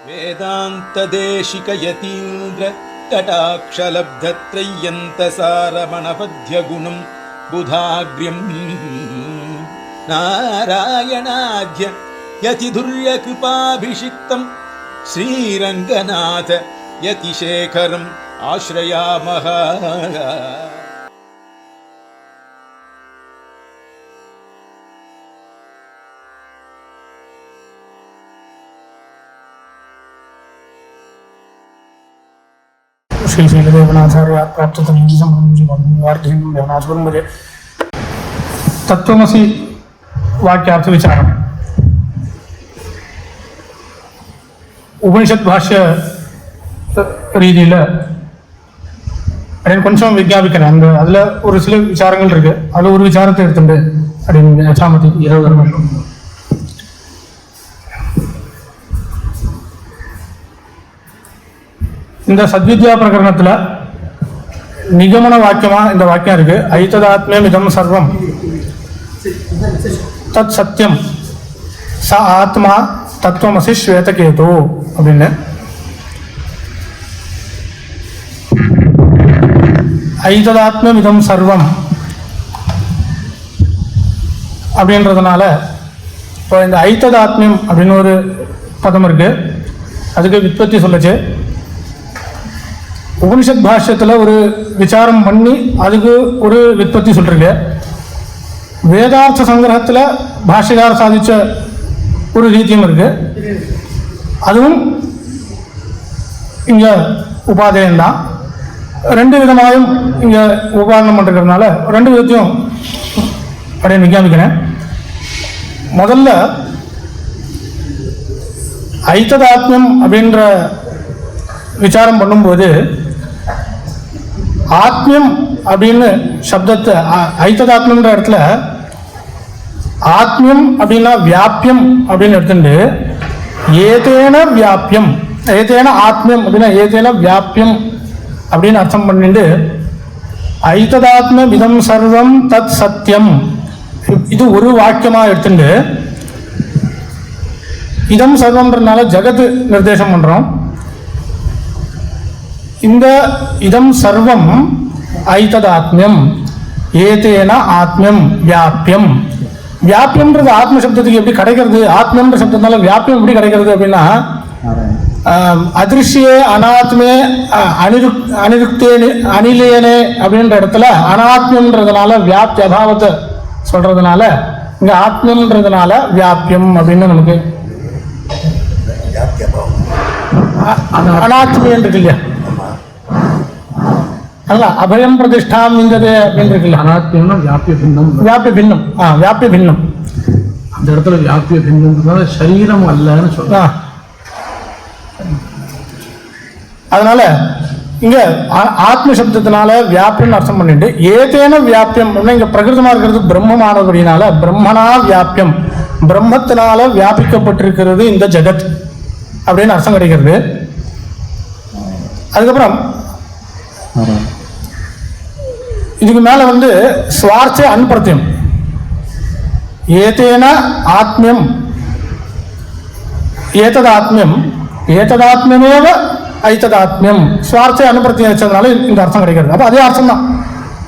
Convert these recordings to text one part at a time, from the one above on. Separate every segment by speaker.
Speaker 1: வேதாந்ததேசிக யதீந்திர கடாட்சலப்தத்ரயந்தசாரமணபத்யகுணம் புதாக்ரியம் நாராயணாத்ய யதிதுர்யகிருபாபிஷிக்தம் ஸ்ரீரங்கநாத யதிசேகரம் ஆஸ்ரயாமஹ.
Speaker 2: श्री शैलदेवनाथार्य प्राप्तवार्धे तत्वमसि वाक्यार्थ विचारम उपनिषद भाष्य ரீதியில் அப்படின்னு கொஞ்சம் விஞ்ஞாபிக்கிறேன். அந்த அதில் ஒரு சில விசாரங்கள் இருக்கு. அதில் ஒரு விசாரத்தை எடுத்துட்டு அப்படின்னு யசாமதி 20 வருஷம் இந்த சத்வித்யா பிரகரணத்தில் நிகமன வாக்கியமாக இந்த வாக்கியம் இருக்கு. ஐததாத்மியம் இதம் சர்வம் தத் சத்தியம் ச ஆத்மா தத்துவமசி ஸ்வேதகேது அப்படின்னு. ஐததாத்மியம் இதம் சர்வம் அப்படின்றதுனால இப்போ இந்த ஐததாத்மியம் அப்படின்னு ஒரு பதம் இருக்கு. அதுக்கு விற்பத்தி சொல்லுச்சு. உபனிஷத் பாஷ்யத்தில் ஒரு விசாரம் பண்ணி அதுக்கு ஒரு விற்பத்தி சொல்லிருக்கு. வேதார்த்த சங்கிரகத்தில் பாஷ்யகார சாதித்த ஒரு ரீதியும் இருக்கு. அதுவும் இங்கே உபாதேயம்தான். ரெண்டு விதமாயும் இங்கே உபாதனம் பண்ணிருக்கிறதுனால ரெண்டு விதத்தையும் அப்படியே விஞ்ஞாபிக்கிறேன். முதல்ல ஐததாத்மியம் அப்படின்ற விசாரம் பண்ணும்போது ஆத்மியம் அப்படின்னு சப்தத்தை ஐததாத்மியம்ன்ற இடத்துல ஆத்மியம் அப்படின்னா வியாபியம் அப்படின்னு எடுத்துட்டு ஏதேன வியாபியம் ஏதேன ஆத்மியம் அப்படின்னா ஏதேன வியாபியம் அப்படின்னு அர்த்தம் பண்ணிட்டு ஐததாத்மியம் இதம் சர்வம் தத் சத்தியம் இது ஒரு வாக்கியமாக எடுத்துட்டு இதம் சர்வம்ன்றதுனால ஜகத்து நிர்தேசம் பண்ணுறோம். இந்த இதம் சர்வம் ஐததாத்மியம் ஏதேன ஆத்மியம் வியாபியம். வியாபியம்ன்றது ஆத்ம சப்தத்துக்கு எப்படி கிடைக்கிறது? ஆத்மியம்ன்ற சப்தத்தினால வியாபியம் எப்படி கிடைக்கிறது அப்படின்னா அதிருஷ்யே அனாத்மே அனிருக்தே அனிலேனே அப்படின்ற இடத்துல அனாத்மியம்ன்றதுனால வியாப்தி அபாவத்தை சொல்றதுனால இங்க ஆத்மியம்ன்றதுனால வியாபியம் அப்படின்னு நமக்கு அனாத்மியம் இருக்கு இல்லையா? அல்ல அபயம் பிரதிஷ்டாம் இங்கதே அப்படின்னு இருக்குல்ல.
Speaker 3: அனாத்மியம்னா வியாபிய பின்னம்.
Speaker 2: வியாபிய பின்னம் வியாபிய பின்னம்
Speaker 3: அந்த இடத்துல வியாபிய பின்னம்ன்றதுனால சரீரம் அல்லன்னு சொல்றான்.
Speaker 2: அதனால இங்க ஆத்ம சப்தத்தினால வியாபியம் அர்த்தம் பண்ணிட்டு ஏதேன வியாபியம் இங்க பிரகிருதமா இருக்கிறது பிரம்மமானபடினால பிரம்மனா வியாபியம் பிரம்மத்தினால வியாபிக்கப்பட்டிருக்கிறது இந்த ஜெகத் அப்படின்னு அர்த்தம் கிடைக்கிறது. அதுக்கப்புறம் இதுக்கு மேல சுவார்த்தே அன்பிரத்தியம் ஏதேன ஆத்மியம் ஏததாத்மியம் ஏததாத்மியமேவ ஐததாத்மியம் சுவார்த்தே அனுப்பிரத்தியம் வச்சதுனால இந்த அர்த்தம் கிடைக்கிறது. அப்போ அதே அர்த்தம் தான்.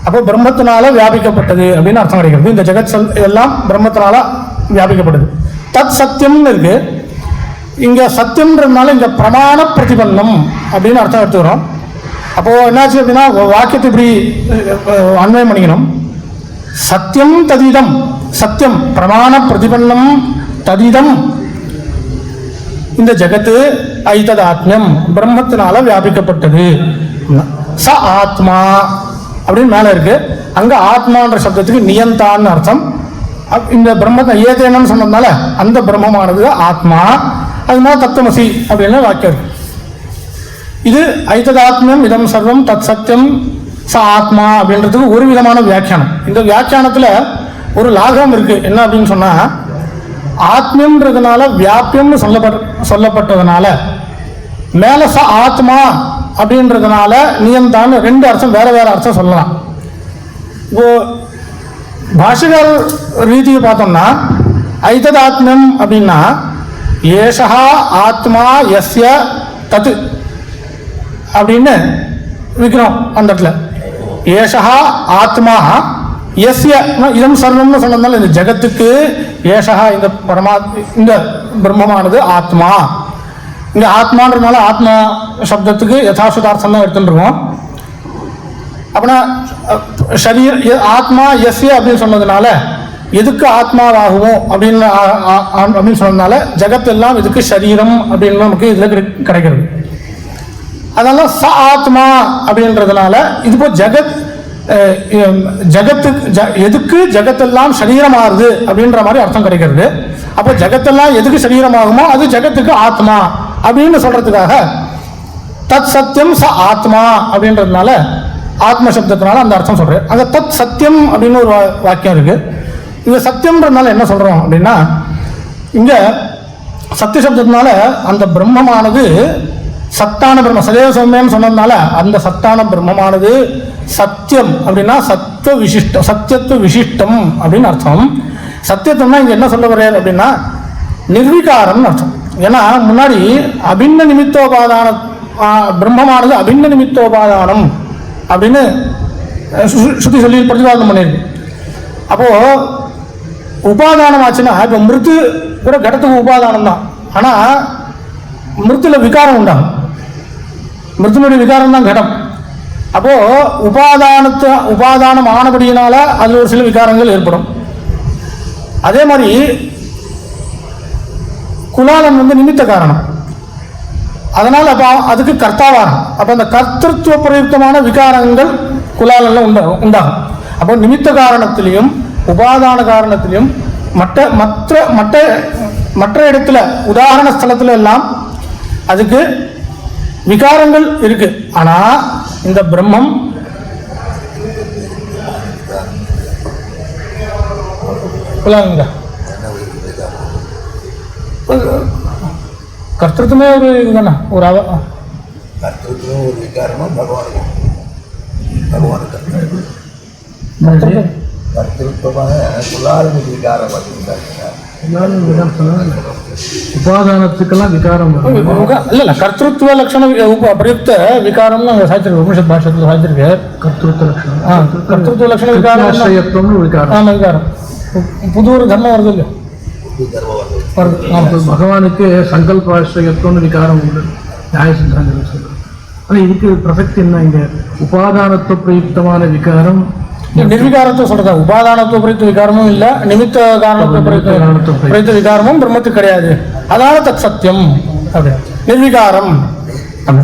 Speaker 2: அப்போ பிரம்மத்தினால வியாபிக்கப்பட்டது அப்படின்னு அர்த்தம் கிடைக்கிறது. இந்த ஜெகத் எல்லாம் பிரம்மத்தினால வியாபிக்கப்பட்டது. தத் சத்தியம்னு இருக்கு. இங்க சத்தியம்ன்றதுனால இங்க பிரமாண பிரதிபன்னம் அப்படின்னு அர்த்தம் எடுத்துக்கிறோம். அப்போ என்னாச்சு அப்படின்னா வாக்கியத்தை இப்படி அன்வயம் பண்ணிக்கணும். சத்தியம் ததிதம் சத்தியம் பிரமாண பிரதிபன்னம் ததிதம் இந்த ஜகத்து ஐததாத்மியம் பிரம்மத்தினால வியாபிக்கப்பட்டது. ச ஆத்மா அப்படின்னு மேல இருக்கு. அங்க ஆத்மான்ற சப்தத்துக்கு நியந்தான்னு அர்த்தம். இந்த பிரம்மத்தை ஏதேனன்னு சொன்னதுனால அந்த பிரம்மமானது ஆத்மா. அதனால தத்துவமசி அப்படின்னு வாக்கியம் இருக்கு. இது ஐததாத்மியம் இதம் சர்வம் தத் சத்தியம் ச ஆத்மா அப்படின்றதுக்கு ஒரு விதமான வியாக்கியானம். இந்த வியாக்கியானத்துல ஒரு லாகம் இருக்கு. என்ன அப்படின்னு சொன்னா ஆத்மியம்ன்றதுனால வியாபியம்னு சொல்லப்பட்டதுனால மேல ச ஆத்மா அப்படின்றதுனால நியந்தான்னு ரெண்டு அர்த்தம் வேற வேற அர்த்தம் சொல்லலாம். இப்போ பாஷகார ரீதியை பார்த்தோம்னா ஐததாத்மியம் அப்படின்னா ஏஷா ஆத்மா யஸ்ய தத் அப்படின்னு விற்கிறோம் அந்த இடத்துல. ஏஷா ஆத்மா யஸ்ய இதம் சர்வம்னு சொன்னதுனால இந்த ஜகத்துக்கு ஏஷா இந்த பிரம்மமானது ஆத்மா. இங்க ஆத்மான்றதுனால ஆத்மா சப்தத்துக்கு யதாசுதார்த்தம் தான் எடுத்துருவோம். அப்படின்னா ஆத்மா எஸ்ய அப்படின்னு சொன்னதுனால எதுக்கு ஆத்மாவாகுவோம் அப்படின்னு சொன்னதுனால ஜகத்தெல்லாம் இதுக்கு சரீரம் அப்படின்னு நமக்கு இதுல கிடைக்கிறது. அதனால ச ஆத்மா அப்படின்றதுனால இது இப்போ எதுக்கு ஜகத்தெல்லாம் சரீரமாகுது அப்படின்ற மாதிரி அர்த்தம் கிடைக்கிறது. அப்போ ஜகத்தெல்லாம் எதுக்கு சரீரமாகுமோ அது ஜகத்துக்கு ஆத்மா அப்படின்னு சொல்றதுக்காக தத் சத்தியம் ச ஆத்மா அப்படின்றதுனால ஆத்ம சப்தத்தினால அந்த அர்த்தம் சொல்றேன். அங்க தத் சத்தியம் அப்படின்னு ஒரு வாக்கியம் இருக்கு. இங்க சத்தியம்ன்றதுனால என்ன சொல்றோம் அப்படின்னா இங்க சத்திய சப்தத்தினால அந்த பிரம்மமானது சத்தான பிரம்ம சதேவ சௌமியன்னு சொன்னதுனால அந்த சத்தான பிரம்மமானது சத்தியம் அப்படின்னா சத்தியத்துவ விசிஷ்டம் அப்படின்னு அர்த்தம். சத்தியத்தம்னா இங்க என்ன சொல்ல வர்றாரு அப்படின்னா நிர்விகாரம்னு அர்த்தம். ஏன்னா முன்னாடி அபின்ன நிமித்தோபாதான பிரம்மமானது அபின்ன நிமித்தோபாதானம் அப்படின்னு ஸ்ருதி சொல்லி பிரதிபாதனம் பண்ணியிருக்கு. அப்போ உபாதானம் ஆச்சுன்னா இப்போ மிருத்து கூட கடத்துக்கு உபாதானம் தான். ஆனால் மிருத்துல விகாரம் உண்டாகும். மிருத்தினுடைய விகாரம் தான் கடம். அப்போ உபாதானம் ஆனபடியினால அதில் ஒரு சில விகாரங்கள் ஏற்படும். அதே மாதிரி குலாலன் நிமித்த காரணம், அதனால் அப்போ அதுக்கு கர்த்தாவாகும். அப்போ அந்த கர்த்தத்துவ பிரயுக்தமான விகாரங்கள் குலாலன்ல உண்டாகும். அப்போ நிமித்த காரணத்திலையும் உபாதான காரணத்திலையும் மற்ற இடத்துல உதாரண ஸ்தலத்துல எல்லாம் அதுக்கு விகாரங்கள் இருக்கு. ஆனா இந்த பிரம்மம் கர்த்தத்துவமே ஒரு இதுதானே ஒரு
Speaker 4: கர்த்தத்துவம் ஒரு விகாரமா பகவான் கர்த்தத்துவமாக குலாலனுக்கு விகாரம்
Speaker 3: உபாதானத்துக்கெல்லாம் விகாரம்
Speaker 2: இல்ல கர்த்தத்துவ லட்சணம் பிரயுக்த விகாரம்னு அங்கே சாய்ச்சிருக்கு. உபனிஷத் பாஷத்தில் சாய்ச்சிருக்கு கர்த்தத்துவ லட்சண விகாரம் விகாரம். புது ஒரு தர்மம் வருது இல்லையா
Speaker 3: பகவானுக்கு சங்கல்பாஸ்ரயத்துவம்னு விகாரம் உண்டு நியாய சித்தாந்தம் சொல்றது. ஆனால் இதுக்கு பிரசக்தி என்ன? இங்க உபாதானத்துவ பிரயுக்தமான விகாரம்
Speaker 2: நிர்விகாரத்தை சொல்றதா? உபாதானத்துவ பிரயுக்த விகாரமும் இல்லை, நிமித்த காரணத்துவ பிரயுக்த விகாரமும் பிரம்மத்துக்கு கிடையாது. அதனால தத் சத்தியம் நிர்விகாரம்.
Speaker 4: அந்த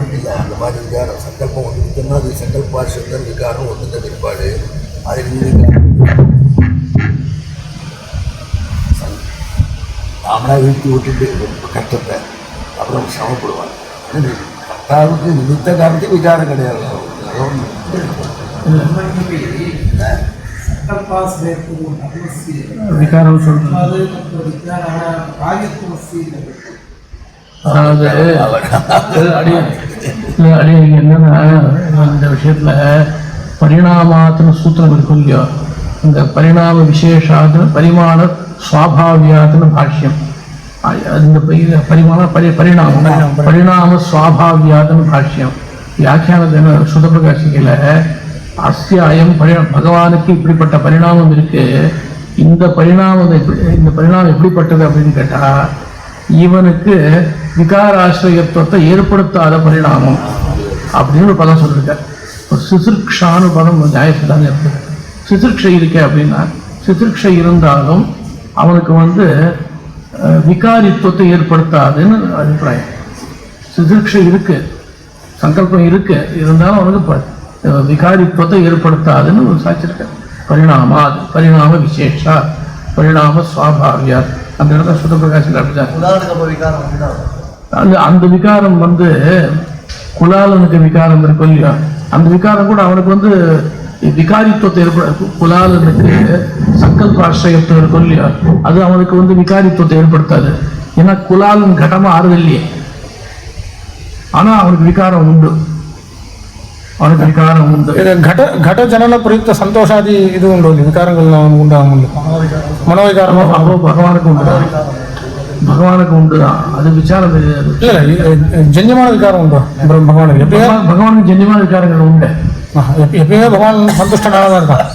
Speaker 4: மாதிரி விகாரம் சங்கல்பம் ஒன்று அது சங்கல்பாஸ்ரயம் விகாரம் ஒன்று பிற்பாடு அது நாமளா வீழ்த்தி விட்டுட்டு கஷ்டத்தை அப்புறம் சமப்படுவாங்க. கர்த்தாவுக்கு நிமித்த காரணத்துக்கு விகாரம் கிடையாது.
Speaker 3: விகாரம் சொல்றது அடி என்னன்னா இந்த விஷயத்துல பரிணாமாத்துன்னு சூத்திரம் இருக்கும் இல்லையோ, இந்த பரிணாம விசேஷாத்துன்னு பரிமாண சுவாபாவியாத்துன்னு பாஷ்யம். இந்த பரிணாம சுவாபாவியாத்துன்னு பாஷ்யம். வியாக்கியானது சுதப்பிரகாசிக்கல அஸ்ய அயம் பகவானுக்கு இப்படிப்பட்ட பரிணாமம் இருக்கு. இந்த பரிணாமம் எப்படிப்பட்டது அப்படின்னு கேட்டா இவனுக்கு விகாராசிரியத்துவத்தை ஏற்படுத்தாத பரிணாமம் அப்படின்னு ஒரு பதம் சொல்லிருக்க. ஒரு சிசிருக்ஷான்னு பதம் நியாயத்துதான் இருக்கு. சிசிருக்ஷை இருக்கு அப்படின்னா சிசிருக்ஷை இருந்தாலும் அவனுக்கு விகாரித்துவத்தை ஏற்படுத்தாதுன்னு அபிப்பிராயம். சிசிருக்ஷை இருக்கு, சங்கல்பம் இருக்கு, இருந்தாலும் அவனுக்கு விகாரித்துவத்தை ஏற்படுத்தாதுன்னு ஒரு சாட்சிருக்க. பரிணாம விசேஷா பரிணாம சுவாபாவியா அந்த இடத்துல சுதப்பிரகாசில் அப்படிதான். அந்த விகாரம் குலாலனுக்கு விகாரம் இருக்கும் இல்லையா, அந்த விகாரம் கூட அவனுக்கு விகாரித்துவத்தை குலாலனுக்கு சங்கல்பாசிரயத்துவம் இருக்கும் இல்லையா, அது அவனுக்கு விகாரித்துவத்தை ஏற்படுத்தாது. ஏன்னா குலாலன் கடமா ஆறுது இல்லையே, ஆனா அவனுக்கு விகாரம் உண்டு.
Speaker 2: ಘಟ ಜನನ ಪ್ರಯುಕ್ತ ಸಂತೋಷಾದಿ ಇದು ಉಂಟು ವಿಕಾರಗಳು ಉಂಟಾಗ ಮನೋವಿಕಾರಮೋ
Speaker 3: ಭಗವಾನಕ್ಕೆ ಉಂಟು. பகவானுக்கு உண்டு தான், அது விசாரம் தெரியாது.
Speaker 2: இல்லை ஜன்யமான விகாரம் உண்டோ பகவானுக்கு? எப்பயுமே
Speaker 3: பகவானுக்கு ஜன்யமான விகாரங்கள் உண்டு.
Speaker 2: எப்பயுமே பகவான் சந்துஷ்டனாக தான் இருக்கான்.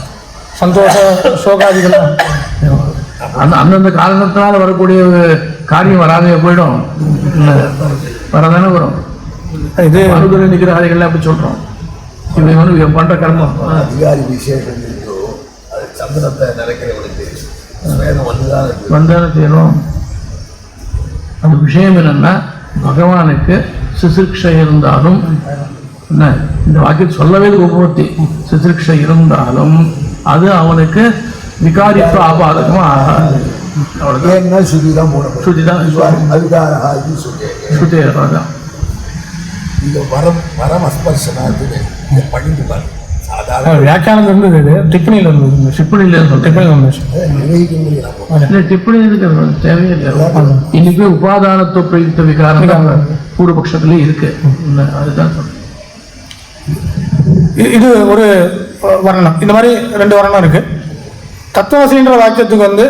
Speaker 2: சந்தோஷ சோகாதிகள்
Speaker 3: அந்தந்த காரணத்தினால வரக்கூடிய காரியம் வராதே போயிடும், வரதானே வரும்.
Speaker 2: இது
Speaker 3: அனுகிரக நிகிரகாதிகள் அப்படி சொல்றோம். இவன் பண்ற கர்மம்
Speaker 4: அதிகாரி விசேஷம் அது சந்தனத்தை நினைக்கிறவனுக்கு
Speaker 3: வந்தான செய்யணும். அந்த விஷயம் என்னன்னா, பகவானுக்கு சிசிக்ஷை இருந்தாலும் என்ன, இந்த வாக்கியம் சொல்லவே உபபத்தி, சிசிக்ஷை இருந்தாலும் அது அவனுக்கு விகாரித்துவ ஆபாதகமா ஆகாது. அவ்வளவுதான்.
Speaker 4: சுதிதான் போடணும்.
Speaker 3: சுதிதான்
Speaker 4: சுதிதான் இந்த வரம் அஸ்பர்சனாத்துன்னு பண்ணிட்டு பாருங்க. சாதாரண
Speaker 2: வியாக்கியானத்துல இருந்தது, டிப்பணியில இருந்தது,
Speaker 3: டிப்பணியில
Speaker 2: இருந்தது.
Speaker 3: டிப்பணி இருக்கிறது தேவையில்லை. இன்னைக்கு உபாதானத்துவ பிரயுக்த விகாரம் பூர்வபக்ஷத்திலே இருக்கு. அதுதான் சொல்றேன்.
Speaker 2: இது ஒரு வர்ணம். இந்த மாதிரி 2 வர்ணம் இருக்கு. தத்துவசின்ற வாக்கியத்துக்கு வந்து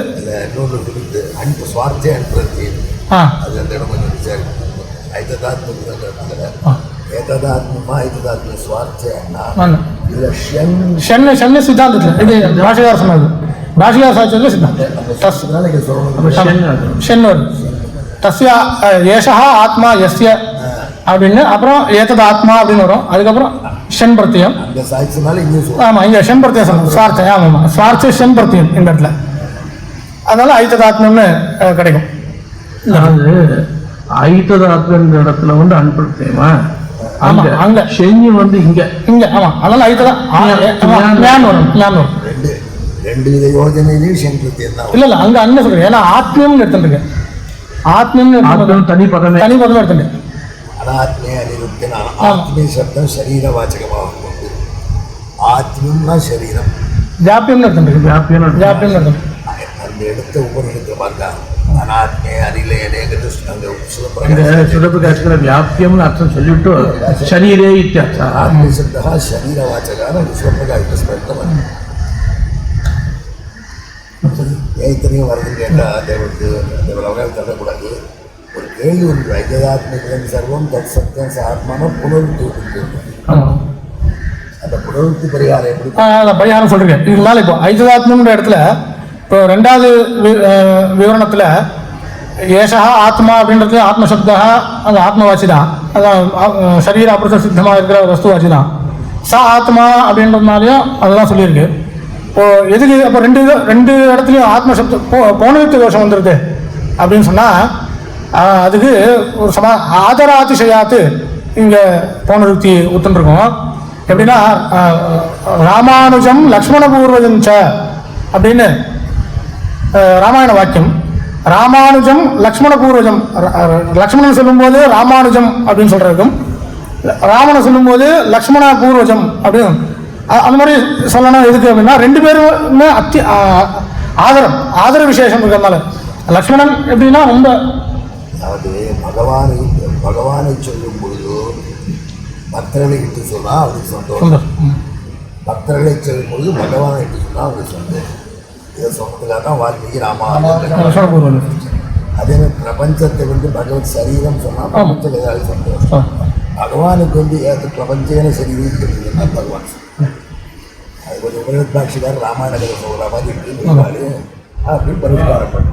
Speaker 4: இன்னொன்று கொடுத்து அன்பு சுவார்த்தே அனுப்புறது அது அந்த இடம் கொஞ்சம் விசாரிக்கணும். ஏததாத்மா ஏததாத்ம சுவார்த்தேன்னா இல்லை
Speaker 2: ஷென்னு சித்தாந்தத்தில் இது பாஷிகார் சொன்னது. பாஷிகார் சாட்சியத்தில் சித்தாந்தம் ஷென்னு தஸ்யா ஏஷா ஆத்மா எஸ்ய அப்படின்னு, அப்புறம் ஏதது ஆத்மா அப்படின்னு வரும். அதுக்கப்புறம் ஷென் பிரத்தியம். ஆமாம், இங்கே ஷென் பிரத்தியம் சொல்லணும். சுவார்த்தம். ஆமாம், சுவார்த்த ஷென் பிரத்தியம் இந்த இடத்துல. அதனால ஐத்ததாத்மம்னு கிடைக்கும்.
Speaker 3: ஐத்ததாத்மன்ற இடத்துல வந்து அன்படுத்தேமா அங்க செஞ்சு வந்து இங்க
Speaker 2: ஆமா, அதனால ஐத்ததான் வரும்.
Speaker 4: 2 வித யோஜனையிலையும் ஷென் பிரத்தியம் தான்.
Speaker 2: இல்ல அங்க அண்ணன் சொல்றேன். ஏன்னா ஆத்மியம்னு எடுத்துருக்கு. ஆத்மியம் தனி பதமே எடுத்துட்டு
Speaker 4: அனாத்மே அனிருத்தன ஆத்மே சப்தம் சரீர வாச்சகமாகும் கொண்டு ஆத்மம்னா சரீரம்,
Speaker 2: வியாபியம்னு எடுத்துருக்கு. வியாபியம் எடுத்துட்டு
Speaker 4: அந்த இடத்த உபநிடத்துல பார்த்தா அனாத்மே அனிலையனேங்கிறது
Speaker 3: சுடப்பு காட்சிக்கிற வியாபியம்னு அர்த்தம் சொல்லிவிட்டு சரீரே இத்தியார்த்தம்.
Speaker 4: ஆத்மே சப்தா சரீர வாச்சகான விஸ்வப்பிரகாஷ் ஸ்பஷ்டம். இத்தனையும் வருதுன்னு கேட்டால் அந்த விவகாரம் தரக்கூடாது. ஒரு கேள்வி ஒன்று, ஐததாத்மிகம் சர்வம் தத் சத்தியம் ஆத்மான புனருத்தி உண்டு. அந்த புனருத்தி பரிகாரம் எப்படி
Speaker 2: பரிகாரம் சொல்றேன். இதுக்கு மேலே இப்போ ஐததாத்மன்ற இடத்துல இப்போ 2வது விவரணத்தில் ஏஷா ஆத்மா அப்படின்றது ஆத்மசப்தா, அது ஆத்மவாச்சி தான். அதான் சரீர அபிரத சித்தமாக இருக்கிற வஸ்துவாச்சி தான். சா ஆத்மா அப்படின்றதுனாலையும் அதெல்லாம் சொல்லியிருக்கு. இப்போ எதுக்கு அப்போ 2 இடத்துலையும் ஆத்மசப்தம் பௌனயுக்த தோஷம் வந்துடுது அப்படின்னு சொன்னால் அதுக்கு ஒரு ஆதராதிசயாத்து இங்கே பௌனருக்தி ஒத்துருக்கோம். எப்படின்னா ராமானுஜம் லக்ஷ்மண பூர்வஜஞ்ச அப்படின்னு ராமாயண வாக்கியம். ராமானுஜம் லக்ஷ்மண பூர்வஜம், லக்ஷ்மணன் சொல்லும்போது ராமானுஜம் அப்படின்னு சொல்றதுக்கும், ராமனை சொல்லும்போது லக்ஷ்மண பூர்வஜம் அப்படின்னு அந்த மாதிரி சொல்லணும். எதுக்கு அப்படின்னா 2 பேருமே ஆதர விசேஷம் இருக்கிறதுனால. லக்ஷ்மணன் எப்படின்னா ரொம்ப,
Speaker 4: அதாவது பகவானை சொல்லும் பொழுது பக்தர்களை இட்டு சொன்னால் அவருக்கு சந்தோஷம், பக்தர்களை சொல்லும் பொழுது பகவானை இட்டு சொன்னால் அவருக்கு சந்தோஷம். இதை சொன்னதுக்காக தான் வால்மீகி ராமாயணம். அதே மாதிரி பிரபஞ்சத்தை வந்து பகவத் சரீரம் சொன்னால் பிரபஞ்சத்தில் ஏதாவது சந்தோஷம். பகவானுக்கு வந்து ஏற்ற பிரபஞ்சேன சரீரம் தெரியுதுன்னா பகவான் அது கொஞ்சம் உபநிடத் பாட்சிக்காரர் ராமாயண கதை சொல்கிற மாதிரி இருக்கு அப்படின்னு பரிஷ்காரம் பண்ணு.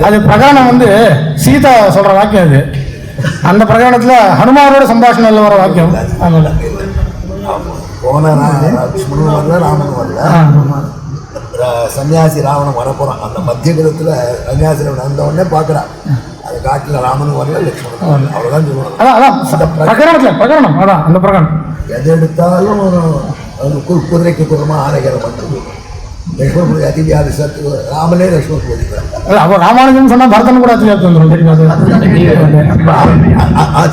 Speaker 2: அது பிரகரணம் வந்து சீதா சொல்ற வாக்கியம். அது அந்த பிரகரணத்துல ஹனுமாரோட சம்பாஷணையில் வர வாக்கியம்.
Speaker 4: போன லக்ஷ்மணன் வரல, ராமன் வரல, சன்னியாசி ராவணன் வரப்போறான். அந்த மத்திய கிரகத்துல சன்னியாசி வந்த உடனே பாக்குறான், அது காட்டுல ராமனும் வரல, லட்சுமணன் வரல. அவ்வளவுதான் சொல்லணும். எது எடுத்தாலும் குதிரைக்கு குரமா ஆணைகளை பண்றது. லட்சுமண அதிகாரி சத்து ராமனே லட்சுமண போதிக்கிறார்.
Speaker 2: ராமானுஜன் சொன்னா பரதன் கூட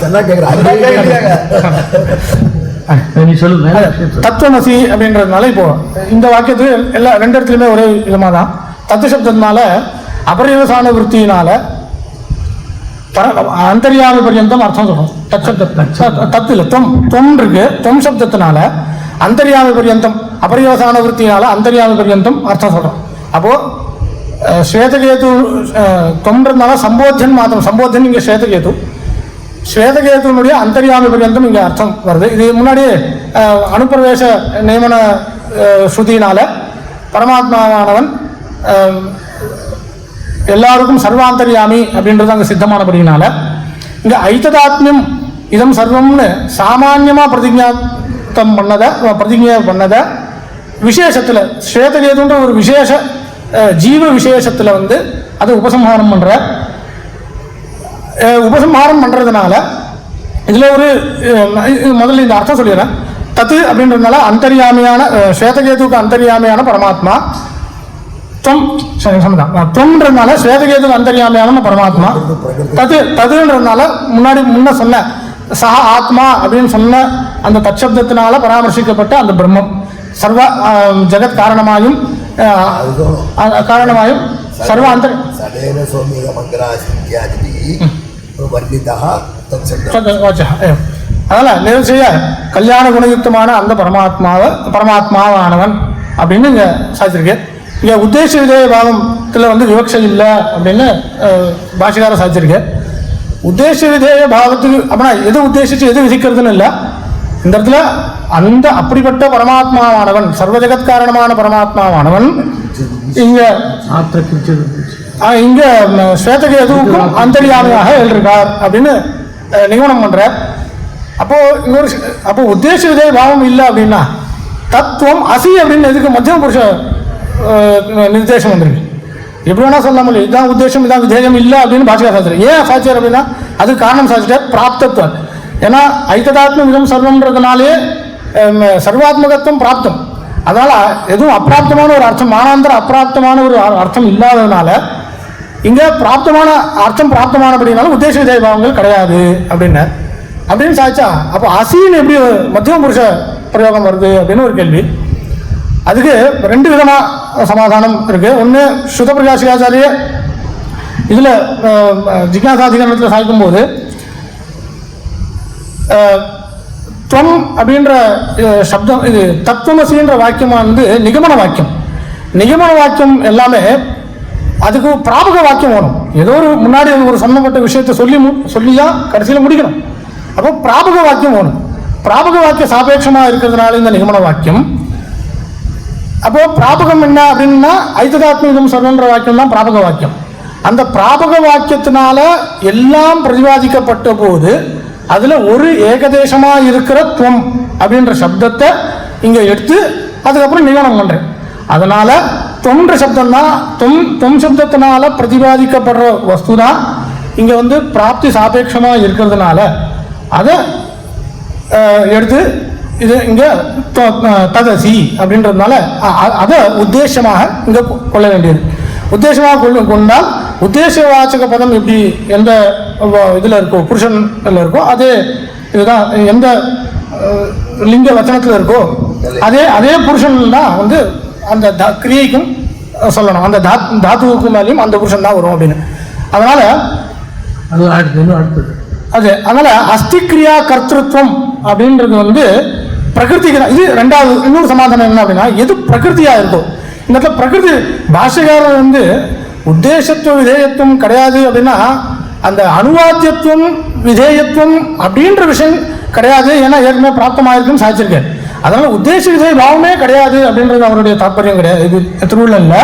Speaker 4: சொன்னா கேட்கிறாங்க.
Speaker 2: தத்துவமசி அப்படின்றதுனால இப்போ இந்த வாக்கியத்துக்கு எல்லா 2 இடத்துலையுமே ஒரே விதமாக தான். தத்துவ சப்தத்தினால அபரிவசான விற்த்தியினால அந்தர்யாமி பர்யந்தம் அர்த்தம் சொல்றோம். தத்து இல்லை, தொம் இருக்கு. தொம் சப்தத்தினால அந்தர்யாமி பர்யந்தம் அபரியோசான விருத்தினால அந்தர்யாமி பர்யந்தம் அர்த்தம் சொல்றோம். அப்போ ஸ்வேதகேது தொம்ன்றதுனால சம்போதன் மாத்திரம், சம்போதன் இங்கே ஸ்வேதகேது, ஸ்வேதகேதுனுடைய அந்தர்யாமி பர்யந்தம் இங்கே அர்த்தம் வருது. இது முன்னாடி அனுப்பிரவேச நியமன ஸ்ருதியினால பரமாத்மாவானவன் எல்லாருக்கும் சர்வாந்தர்யாமி அப்படின்றது அங்கே சித்தமானபடினால இங்கே ஐததாத்மியம் இதம் சர்வம்னு சாமான்யமாக பிரதிஜை பண்ணதை விசேஷத்தில் ஸ்வேதகேதுன்ற ஒரு விசேஷ ஜீவ விசேஷத்தில் வந்து அதை உபசம்ஹாரம் பண்ணுறதுனால இதில் ஒரு முதல்ல இந்த அர்த்தம் சொல்லிடுறேன். தத்து அப்படின்றதுனால அந்தர்யாமியான ஸ்வேதகேதுக்கு அந்தர்யாமியான பரமாத்மா, தொம்ன்றதுனால ஸ்வேதகேதுக்கு அந்தர்யாமியான பரமாத்மா, ததுன்றதுனால முன்ன சொன்ன சஹ ஆத்மா அப்படின்னு சொன்ன அந்த தச்சப்தத்தினால பராமர்சிக்கப்பட்ட அந்த பிரம்மம் சர்வ ஜெகத் காரணமாயும் சர்வாந்தர் அதனால நிறைவு செய்ய கல்யாண குணயுக்தமான அந்த பரமாத்மாவானவன் அப்படின்னு இங்க சாதிச்சிருக்கு. இங்க உத்தேச விதேய பாவத்தில் வந்து விவக்ஷை இல்லை அப்படின்னு பாஷிகார சாதிச்சிருக்கு. உத்தேச விதேய பாவத்துக்கு அப்படின்னா எது உத்தேசிச்சு எது விதிக்கிறதுன்னு இல்லை. இந்த இடத்துல அந்த அப்படிப்பட்ட பரமாத்மாவானவன் சர்வஜகத் காரணமான பரமாத்மாவானவன் இங்க ஸ்வேதகேதுவுக்கும் அந்தர்யாமியாக எழுதிருக்கார் அப்படின்னு நிகமனம் பண்றார். அப்போ உத்தேச விதேய பாவம் இல்லை அப்படின்னா தத்துவம் அசி அப்படின்னு எதுக்கு மத்தியம புருஷ நிர்தேசம் வந்திருக்கு. எப்படி வேணா சொல்ல முடியும், இதுதான் உத்தேசம் இதான் விதேயம் இல்லை அப்படின்னு பாஷிகா சாஸ்திரம். ஏன் சாட்சியார் அப்படின்னா அது காரணம் சாட்சிட்டார் பிராப்தத்துவம். ஏன்னா ஐததாத்ம விதம் சர்வம்ன்றதுனாலே சர்வாத்மகத்துவம் பிராப்தம். அதனால எதுவும் அப்பிராப்தமான ஒரு அர்த்தம், மானாந்தர அப்பிராப்தமான ஒரு அர்த்தம் இல்லாததுனால இங்க பிராப்தமான அர்த்தம் பிராப்தமானபடினாலும் உத்தேச விதேய பாவங்கள் கிடையாது அப்படின்னு சாய்ச்சா அப்போ அசின்னு எப்படி மத்தியம புருஷ பிரயோகம் வருது அப்படின்னு ஒரு கேள்வி. அதுக்கு ரெண்டு விதமா சமாதானம் இருக்கு. ஒன்று ஸ்ருத பிரகாஷிகாச்சாரிய இதுல ஜிக்ஞாசாதிகரணத்தில் சாய்க்கும் போது துவம் அப்படின்ற சப்தம், இது தத்துவமசின்ற வாக்கியமா வந்து நிகமன வாக்கியம். நிகமன வாக்கியம் எல்லாமே அதுக்கு பிராபக வாக்கியம் வரும். ஏதோ ஒரு முன்னாடி ஒரு சொன்னப்பட்ட விஷயத்தை சொல்லியா கடைசியில் முடிக்கணும். அப்போ பிராபக வாக்கியம் வரும். பிராபக வாக்கிய சாபேட்சமாக இருக்கிறதுனால இந்த நிகமன வாக்கியம். அப்போ பிராபகம் என்ன அப்படின்னா ஐததாத்மீகம் சர்வன்ற வாக்கியம் தான் பிராபக வாக்கியம். அந்த பிராபக வாக்கியத்தினால எல்லாம் பிரதிபாதிக்கப்பட்ட போது அதுல ஒரு ஏகதேசமா இருக்கிற துவம் அப்படின்ற சப்தத்தை இங்க எடுத்து அதுக்கப்புறம் நிகமனம் பண்றேன். அதனால தொன்ற சப்தம் தான் தொம் சப்தத்தினால பிரதிபாதிக்கப்படுற வஸ்து தான் இங்க வந்து பிராப்தி சாபேட்சமா இருக்கிறதுனால அதை எடுத்து இது இங்க ததசி அப்படின்றதுனால அதை உத்தேசமாக இங்க கொள்ள வேண்டியது. உத்தேசமாக கொண்டால் உத்தேச வாச்சக பதம் எப்படி எந்த இதில் இருக்கோ புருஷன்ல இருக்கோ அதே இதுதான், எந்த லிங்க வச்சனத்தில் இருக்கோ அதே புருஷன் தான் வந்து அந்த கிரியைக்கும் சொல்லணும். அந்த தாத்துவுக்கு மேலேயும் அந்த புருஷன் தான் வரும் அப்படின்னு. அதனால அதனால அஸ்திக்ரியா கர்த்திருவம் அப்படின்றது வந்து பிரகிருதிக்கு தான். இது ரெண்டாவது இன்னொரு சமாதானம் என்ன அப்படின்னா எது பிரகிருதியா இருக்கும். இந்த இடத்துல பிரகிருதி பாஷைக்காரர் வந்து உத்தேசத்துவம் விதேயத்துவம் கிடையாது அப்படின்னா அந்த அனுவாத்தியத்துவம் விதேயத்துவம் அப்படின்ற விஷயம் கிடையாது. ஏன்னா ஏற்கனவே பிராப்தமாயிருக்குன்னு சாதிச்சிருக்காரு. அதனால உத்தேச விதேய பாவமே கிடையாது அப்படின்றது அவருடைய தாற்பயம் கிடையாது இது திருவள்ளுவர்ல.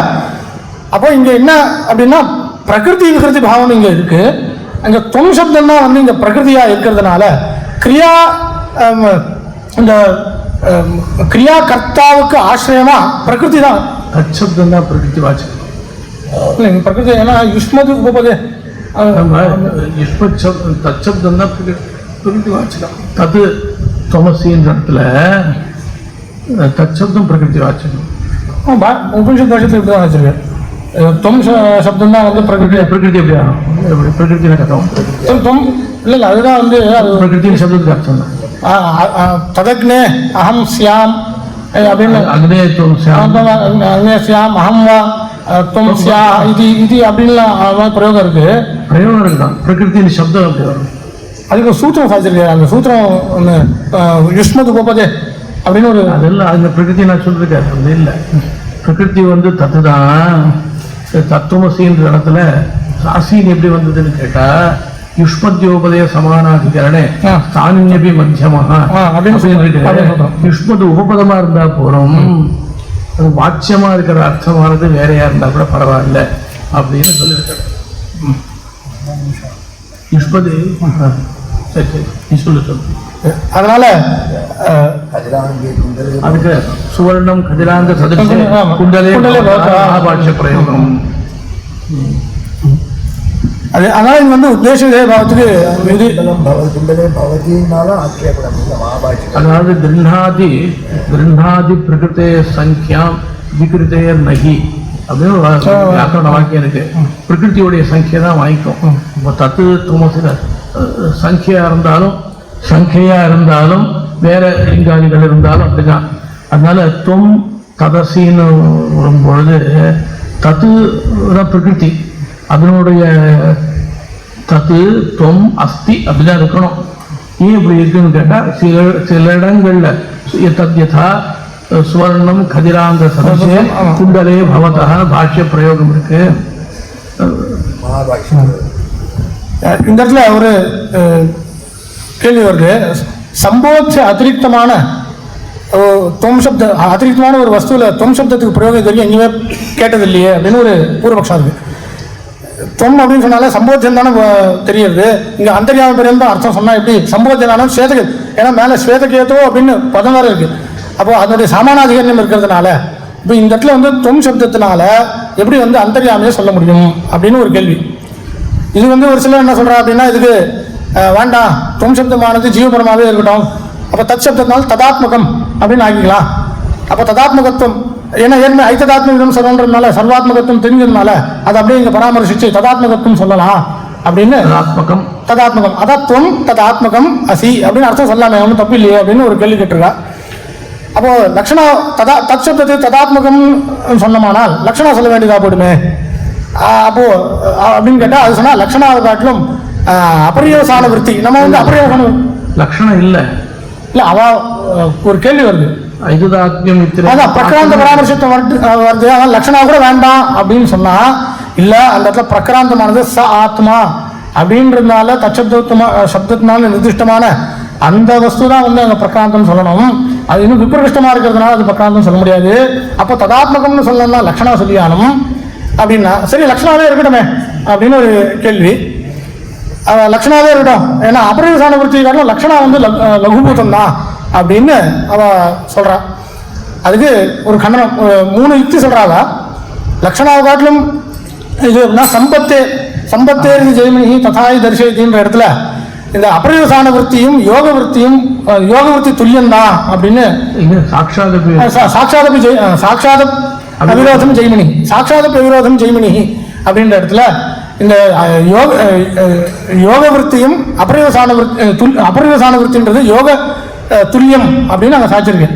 Speaker 2: அப்போ இங்க என்ன அப்படின்னா பிரகிருதி விகிருதி பாவம் இங்க இருக்கு. அங்க தொம் சப்தம் தான் வந்து இங்க பிரகிருதியா இருக்கிறதுனால கிரியா இந்த கிரியா கர்த்தாவுக்கு ஆசிரியமா பிரகிருதி தான்.
Speaker 3: தச்சப்தம் தான் பிரகிருதி வாச்சகம்
Speaker 2: இல்லைங்க. பிரகிருதி ஏன்னா யுஷ்மது உபபதே
Speaker 3: தச்சப்தம் தான் பிரகிருதி வாச்சகம். தது தொமசின்ற இடத்துல தச்சப்தம் பிரகிருதி வாச்சகம்.
Speaker 2: உபனிஷத் பாஷத்தில் இப்படி தான் வச்சிருக்கேன். தொம் சப்தம் தான் வந்து
Speaker 3: பிரகிருதி எப்படியா பிரகிருதி
Speaker 2: தொம் இல்லை அதுதான் வந்து
Speaker 3: பிரகிருதி சப்தத்துக்கு அர்த்தம் தான்.
Speaker 2: ததக்னே அகம் சியாம் அப்படின்னு அக்னே சியாம் அகம் வா தொம் சியா இது இது அப்படின்லாம் பிரயோகம் இருக்கு.
Speaker 3: பிரயோகம் இருக்குதான், பிரகிருத்தின் சப்தம் அப்படி வரும்.
Speaker 2: அதுக்கு சூத்திரம் சாதிச்சிருக்கேன். அந்த சூத்திரம் ஒன்று யுஷ்மது கோபதே அப்படின்னு ஒரு
Speaker 3: அதெல்லாம் அந்த பிரகிருதி நான் சொல்லிருக்கேன். அது இல்லை, பிரகிருதி வந்து தத்து தான். தத்துவமசின்ற இடத்துல சாசீன் எப்படி வந்ததுன்னு கேட்டா யுஷ்மத்யோபதய சமானாதிகரணே சானின்யபி மத்தியமாக அப்படின்னு யுஷ்மது உபபதமா இருந்தா போறோம், அது வாட்சியமா இருக்கிற அர்த்தமானது வேறையா இருந்தா கூட பரவாயில்ல அப்படின்னு சொல்லியிருக்காரு. யுஷ்மது சரி சரி நீ சொல்லு.
Speaker 2: அதனால
Speaker 3: அதுக்கு சுவர்ணம் கதிராங்க சதுர்த்தி குண்டலே பாஷ்ய பிரயோகம்.
Speaker 2: அது அதனால இங்க வந்து உத்தேச பாவத்துக்கு இது
Speaker 3: அதாவது கிருண்ணாதி பிரகிருத்தே சங்கியாம் விகிருத்தே நகி அப்படின்னு ஒரு வியாக்கரண வாக்கியம் இருக்கு. பிரகிருத்தியுடைய சங்கியை தான் வாங்கிக்கும். இப்போ தத்து துமசில சங்கையா இருந்தாலும் வேற லிங்காதிகள் இருந்தாலும் அப்படிதான். அதனால தொம் ததசின்னு வரும்பொழுது தத்து தான் பிரகிருதி, அதனுடைய தத்து தொம் அஸ்தி அப்படிதான் இருக்கணும். ஏன் இப்படி இருக்குன்னு கேட்டா சில இடங்கள்ல தத்யதா சுவர்ணம் கதிராங்க சதசே குண்டலே பவதா பாஷ்ய பிரயோகம் இருக்கு.
Speaker 2: இந்த இடத்துல ஒரு கேள்வி வருது. சம்போட்ச அதிரிக்தமான தொம் சப்த அதிரிக்தமான ஒரு வஸ்துவில் தொம் சப்தத்துக்கு பிரயோகம் தெரியும் எங்கேயுமே கேட்டது இல்லையே அப்படின்னு ஒரு பூர்வபக்ஷம் இருக்கு. தொம் அப்படின்னு சொன்னாலே சம்போஜன் தானே தெரியுது. இங்கே அந்தரியாம பெரியது அர்த்தம் சொன்னால் எப்படி சம்போஜனாலும் ஸ்வேதகே, ஏன்னா மேலே ஸ்வேதகேதோ அப்படின்னு பதம் வேறு இருக்குது. அப்போ அதனுடைய சமானாதிகரணம் இருக்கிறதுனால இப்போ இந்த இடத்துல வந்து தொம் சப்தத்தினால எப்படி வந்து அந்தரியாமையை சொல்ல முடியும் அப்படின்னு ஒரு கேள்வி. இது வந்து ஒரு சிலர் என்ன சொல்கிறா அப்படின்னா இதுக்கு வேண்டாம், தொம் சப்தமானது ஜீவபரமாகவே இருக்கட்டும், அப்போ தத் சப்தத்தினால ததாத்மகம் அப்படின்னு ஆக்கிக்கலாம். அப்போ ததாத்மகத்துவம் ஏன்னா ஏற்கனவே ஐத்ததாத்மகம் சொல்றதுனால சர்வாத்மகத்துவம் தெரிஞ்சதுனால அதை அப்படியே இங்கே பராமரிச்சு ததாத்மகத்துவம் சொல்லலாம் அப்படின்னு ததாத்மகம் அதத்வம் ததாத்மகம் அசி அப்படின்னு அர்த்தம் சொல்லாமே, ஒன்றும் தப்பு இல்லையே அப்படின்னு ஒரு கேள்வி கேட்டிருக்கா. அப்போ லக்ஷணா தத் சப்தத்தை ததாத்மகம் சொன்னமானால் லக்ஷணா சொல்ல வேண்டியதா போயிடுமே. அப்போ அப்படின்னு கேட்டால் அது சொன்னால் லக்ஷணாவை காட்டிலும் அபரியோசான விருத்தி நம்ம வந்து அபரியோசான லக்ஷணம் இல்லை அவ ஒரு கேள்வி வருது. அதான் பிரக்ராந்த பராமர்சத்தை வருது. அதான் லக்ஷணா கூட வேண்டாம் அப்படின்னு சொன்னா இல்ல, அந்த இடத்துல பிரக்ராந்தமானது ச ஆத்மா அப்படின்றதுனால தச்சப்தமா சப்தத்தினால நிர்திஷ்டமான அந்த வஸ்து தான் வந்து அங்கே பிரக்ராந்தம் சொல்லணும். அது இன்னும் விபரிஷ்டமா இருக்கிறதுனால அது பிரக்ராந்தம் சொல்ல முடியாது. அப்போ ததாத்மகம்னு சொல்லணும்னா லக்ஷணா சொல்லியானும் அப்படின்னா சரி லக்ஷணாவே இருக்கட்டுமே அப்படின்னு ஒரு கேள்வி. லக்ஷணாவே இருக்கட்டும், ஏன்னா அபரியோசான விருத்தி காட்டிலும் லக்ஷணா வந்து லகுபூதம் தான் அப்படின்னு அவ சொல்றா. அதுக்கு ஒரு கண்டனம் 3 யுக்தி சொல்றாங்க. லக்ஷணாவை காட்டிலும் இது சம்பத்தே ஜெய்மனி ததாய் தரிசயத்தின்ற இடத்துல இந்த அபரியோசான விருத்தியும் யோக விருத்தி துல்லியம்தான் அப்படின்னு சாட்சாத அவிரோதம் ஜெய்மனி அப்படின்ற இடத்துல இந்த யோக விருத்தியும் அபரியோசான விருத்தின்றது யோக துல்லியம் அப்படின்னு நாங்கள் சாட்சிருக்கேன்.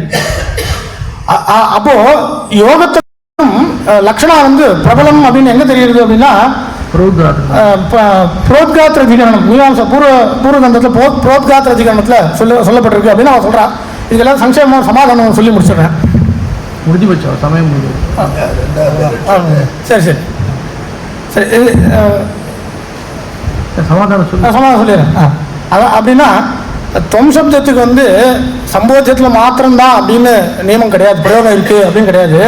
Speaker 2: அப்போ யோகத்துக்கும் லக்ஷணா வந்து பிரபலம் அப்படின்னு எங்க தெரியுது அப்படின்னா புரோத்காத்திர அதிகரணம் மீமாம்சா பூர்வகந்தத்தில் புரோத்காத்திர அதிகரணத்தில் சொல்லப்பட்டிருக்கு அப்படின்னு அவன் சொல்றான். இதெல்லாம் சங்கேபமாக சமாதானம் சொல்லி முடிச்சிடுறேன்.
Speaker 3: முடிஞ்சு போச்சா சமயம் முடிஞ்சு?
Speaker 2: சரி சரி சரி சமாதானம் சொல்லிடுறேன். அதான் அப்படின்னா தொம் சப்தத்துக்கு வந்து சம்போதத்தில் மாத்திரம்தான் அப்படின்னு நியமம் கிடையாது, பிரயோகம் இருக்கு அப்படின்னு கிடையாது.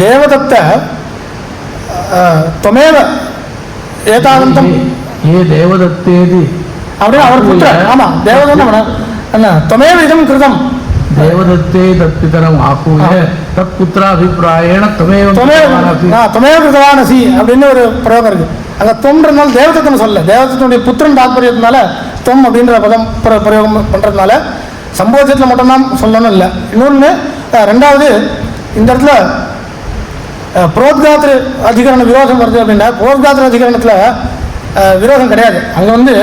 Speaker 2: தேவதத்த தொமேவ ஏதாவந்தம்
Speaker 3: தேவதத்தேதி
Speaker 2: அப்படின்னு அவர் புத்திரர். ஆமா தேவதத்தம் என்ன தொமேவ இதம் கிருதம்
Speaker 3: தேவதத்தே தத்பிதரம் ஆகூய தத் புத்திராபிப்பிராயண தொமேவ
Speaker 2: கிருதவானசி அப்படின்னு ஒரு பிரயோகம் இருக்கு. அங்கே தொம்ன்றதுனால தேவதத்தம் சொல்ல, தேவதத்தினுடைய புத்திரன் தாத்பரியத்தினால தொம் அப்படின்ற பதம் பிரயோகம் பண்ணுறதுனால சம்போதத்தில் மட்டும்தான் சொல்லணும் இல்லை. இன்னொன்று ரெண்டாவது இந்த இடத்துல புரோத்காத்திர அதிகரண விரோதம் வருது அப்படின்னா புரோத்காத்திர அதிகரணத்தில் விரோதம் கிடையாது. அங்கே வந்து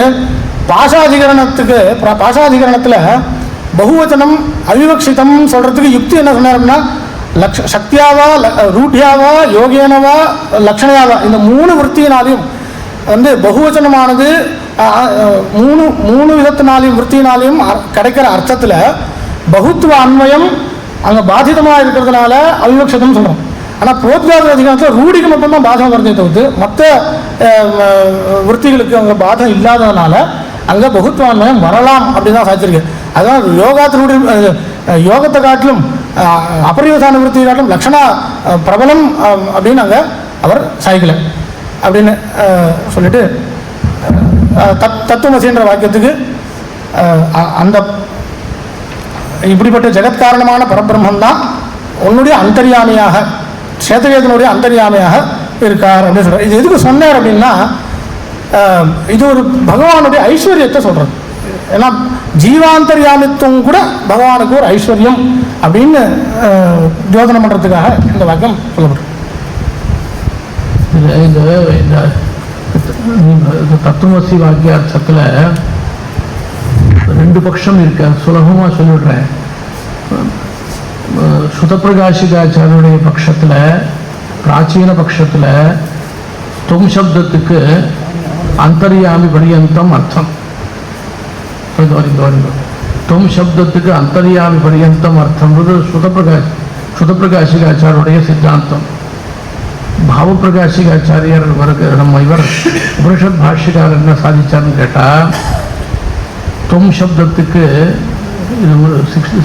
Speaker 2: பாஷாதிகரணத்தில் பகுவச்சனம் அவிவக்ஷிதம் சொல்கிறதுக்கு யுக்தி என்ன சொன்னார் அப்படின்னா சக்தியாவா ரூಢியாவா யோகேனவா லக்ஷணையாவா இந்த 3 விற்த்தியினாலையும் வந்து பகுவச்சனமானது மூணு விதத்தினாலையும் விற்த்தியினாலையும் கிடைக்கிற அர்த்தத்தில் பகுத்துவ அன்வயம் அங்கே பாதிதமாக இருக்கிறதுனால அவிவக்ஷதம்னு சொல்கிறோம். ஆனால் போத்கார அதிகாரத்தில் ரூಢிக்கு மட்டும்தான் பாதம் வருதே தவிர்த்து மற்ற விற்த்திகளுக்கு அங்கே பாதம் இல்லாததுனால அங்கே பகுத்துவ அன்வயம் வரலாம் அப்படின்னு தான் சாதிச்சிருக்கு. அதான் யோகத்தினுடைய யோகத்தை காட்டிலும் அபரிவசான விருத்தியை காட்டிலும் லக்ஷணா பிரபலம் அப்படின்னு அங்கே அவர் சாய்க்கலை அப்படின்னு சொல்லிட்டு தத்துவமசின்ற வாக்கியத்துக்கு அந்த இப்படிப்பட்ட ஜெகத்காரணமான பரபிரம்மன் தான் உன்னுடைய அந்தர்யாமியாக சேதவேதனுடைய அந்தர்யாமியாக இருக்கார் அப்படின்னு சொல்கிறார். இது எதுக்கு சொன்னார் அப்படின்னா இது ஒரு பகவானுடைய ஐஸ்வர்யத்தை சொல்கிறது. ஏன்னா ஜீவாந்தர்யாமித்துவம் கூட பகவானுக்கு ஒரு ஐஸ்வர்யம் அப்படின்னு ஜோதனை பண்ணுறதுக்காக இந்த வாக்கியம் சொல்லப்படும்.
Speaker 3: இந்த தத்துவமசி வாக்கியார்த்தத்தில் 2 பட்சம் இருக்கு. சுலபமாக சொல்லிவிடுறேன். சுதப்பிரகாசிகாச்சாரியுடைய பட்சத்தில் பிராச்சீன பட்சத்தில் தொம் சப்தத்துக்கு அந்தர்யாமி பரியந்தம் அர்த்தம். தொம் சப்தத்துக்கு அந்தர்யாமி பரியந்தம் அர்த்தம்ன்றது சுதப்பிரகாசிகாச்சாரியுடைய சித்தாந்தம். பாவப்பிரகாசிகாச்சாரியர் நம்ம இவர் உபனிஷத் பாஷ்யக்காரர் என்ன சாதிச்சார்னு கேட்டால் தொம் சப்தத்துக்கு இது ஒரு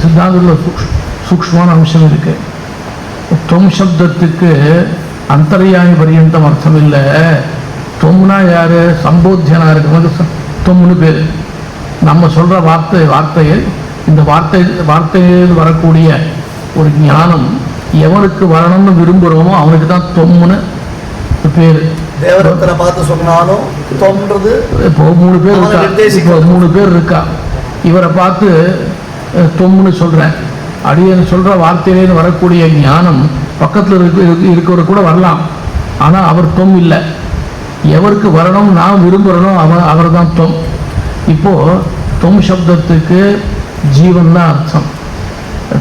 Speaker 3: சித்தாந்தத்தில் சூக்ஷ்மமான அம்சம் இருக்கு. தொம் சப்தத்துக்கு அந்தர்யாமி பரியந்தம் அர்த்தம் இல்லை. தொம்னா யாரு? சம்போத்தியனா இருக்கிறது தொம்னு பேர். நம்ம சொல்ற வார்த்தையை இந்த வார்த்தையில் வரக்கூடிய ஒரு ஞானம் எவனுக்கு வரணும்னு விரும்புகிறோமோ அவனுக்கு தான் தொம்னு பேர்.
Speaker 5: தேவரத்தனை பார்த்து சொன்னாலும் தொம்ன்றது
Speaker 3: இப்போ 3 பேர் இருக்கா. இப்போ 3 பேர் இருக்கா. இவரை பார்த்து தொம்னு சொல்றேன். அடியன்னு சொல்ற வார்த்தையிலேருந்து வரக்கூடிய ஞானம் பக்கத்தில் இருக்கிறவர் கூட வரலாம். ஆனால் அவர் தொம் இல்லை. எவருக்கு வரணும் நான் விரும்புகிறனோ அவர் தான் தொம். இப்போ தொம் சப்தத்துக்கு ஜீவன் தான் அர்த்தம்.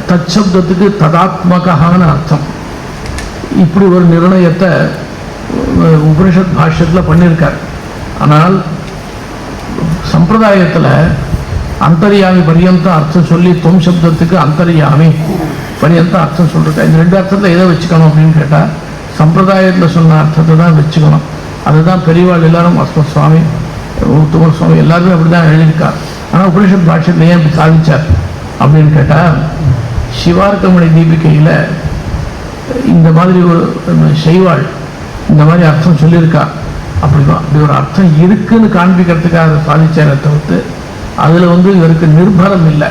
Speaker 3: தத் சப்தத்துக்கு ததாத்மகான அர்த்தம். இப்படி ஒரு நிர்ணயத்தை உபனிஷத் பாஷ்யத்தில் பண்ணியிருக்கார். ஆனால் சம்பிரதாயத்தில் அந்தர்யாமி பரியந்தம் அர்த்தம் சொல்லி தொம் சப்தத்துக்கு அந்தர்யாமி பரியந்தம் அர்த்தம் சொல்லிருக்கா. இந்த 2 அர்த்தத்தில் எதை வச்சுக்கணும் அப்படின்னு கேட்டால் சம்பிரதாயத்தில் சொன்ன அர்த்தத்தை தான் வச்சுக்கணும். அதுதான் பெரியவாள் எல்லாரும் அஸ்மத் சுவாமி உத்தமர் சுவாமி எல்லாருமே அப்படி தான் எழுதியிருக்கார். ஆனால் உபனிஷத் பாஷ்யத்தில் ஏன் இப்படி சாதிச்சார் அப்படின்னு கேட்டால் சிவார்க்கமணி தீபிகையில் இந்த மாதிரி ஒரு செய்வாள் இந்த மாதிரி அர்த்தம் சொல்லியிருக்கா. அப்படி ஒரு அர்த்தம் இருக்குன்னு காண்பிக்கிறதுக்காக அதை சாதிச்சாரை தவிர்த்து அதில் இவருக்கு நிர்பரம் இல்லை.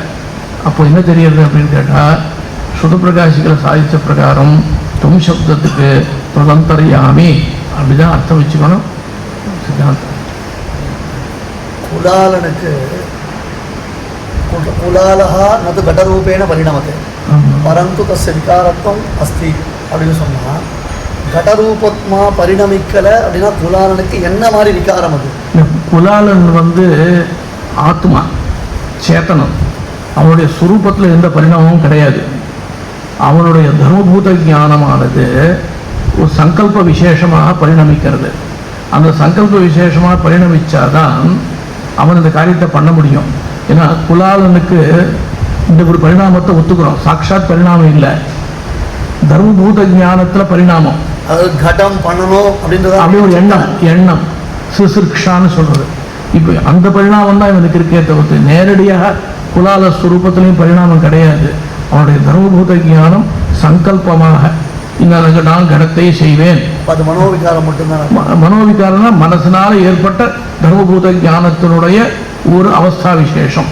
Speaker 3: அப்போ என்ன தெரியுது அப்படின்னு கேட்டால் சுதப்பிரகாசிகளை சாதித்த பிரகாரம் தொம் சப்தத்துக்கு பிரதந்தர்யாமி அப்படிதான் அர்த்தம் வச்சுக்கணும் சித்தாந்தம்.
Speaker 5: குலாலனுக்கு குலாலஹா நது கடரூபேன பரிணமத்தை பரந்து தஸ்ய விகாரத்துவம் அஸ்தி அப்படின்னு சொன்னால் கடரூபத்மா பரிணமிக்கலை அப்படின்னா குலாலனுக்கு என்ன மாதிரி விகாரம் அது?
Speaker 3: குலாலன் ஆத்மா சேத்தனம். அவனுடைய சுரூபத்தில் எந்த பரிணாமமும் கிடையாது. அவனுடைய தர்மபூத ஞானமானது ஒரு சங்கல்ப விசேஷமாக பரிணமிக்கிறது. அந்த சங்கல்ப விசேஷமாக பரிணமிச்சாதான் அவன் இந்த காரியத்தை பண்ண முடியும். ஏன்னா குலாலனுக்கு இந்த ஒரு பரிணாமத்தை ஒத்துக்கிறோம். சாட்சாத் பரிணாமம் இல்லை, தர்மபூத ஞானத்தில் பரிணாமம்.
Speaker 5: கடம் பண்ணணும் அப்படின்றது
Speaker 3: அப்படி ஒரு எண்ணம் சிசிர்க்ஷான்னு சொல்றது. இப்போ அந்த பரிணாமம் தான் இவனுக்கு இருக்கே தவிர்த்து நேரடியாக குலால ஸ்வரூபத்திலையும் பரிணாமம் கிடையாது. அவனுடைய தர்மபூத ஞானம் சங்கல்பமாக இந்த நான் கடத்தை செய்வேன்.
Speaker 5: அது மனோவிகாரம் மட்டும்தான்.
Speaker 3: மனோவிகாரம்னா மனசினால ஏற்பட்ட தர்மபூத ஞானத்தினுடைய ஒரு அவஸ்தா விசேஷம்.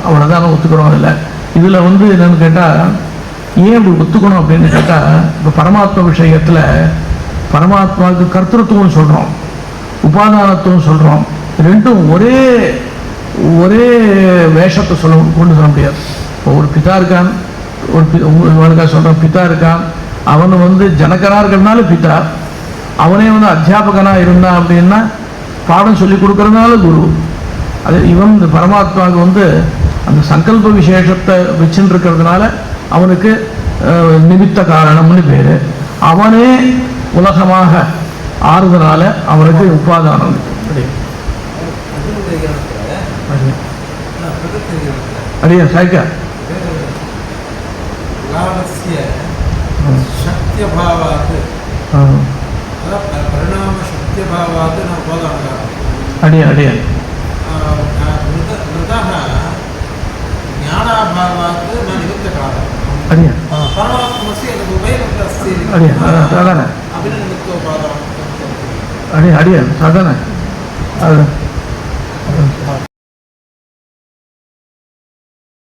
Speaker 3: அவ்வளோதான் ஒத்துக்கிறோம். இதில் என்னன்னு கேட்டால் ஏன் இப்படி ஒத்துக்கணும் அப்படின்னு கேட்டால் இப்போ பரமாத்மா விஷயத்தில் பரமாத்மாவுக்கு கர்த்தத்துவம் சொல்கிறோம், உபாதானத்துவம் சொல்கிறோம். ரெண்டும் ஒரே வேஷத்தை கொண்டு சொல்ல முடியாது. இப்போ ஒரு பிதா இருக்கான், ஒரு சொல்கிறோம் பிதா இருக்கான். அவன் ஜனகனாக இருக்கிறதுனால பிதா, அவனே அத்தியாபகனாக இருந்தான் அப்படின்னா பாடம் சொல்லி கொடுக்கறதுனால குரு. அது இந்த பரமாத்மாவுக்கு அந்த சங்கல்ப விசேஷத்தை வச்சுட்டு இருக்கிறதுனால அவனுக்கு நிமித்த காரணம்னு பேரு. அவனே உலகமாக ஆறுதனால அவனுக்கு உபாதானம். அடியா சாய்க்கா அடியா அடியா அடியா அடியா அதானே அடியா அடியா அதானே அது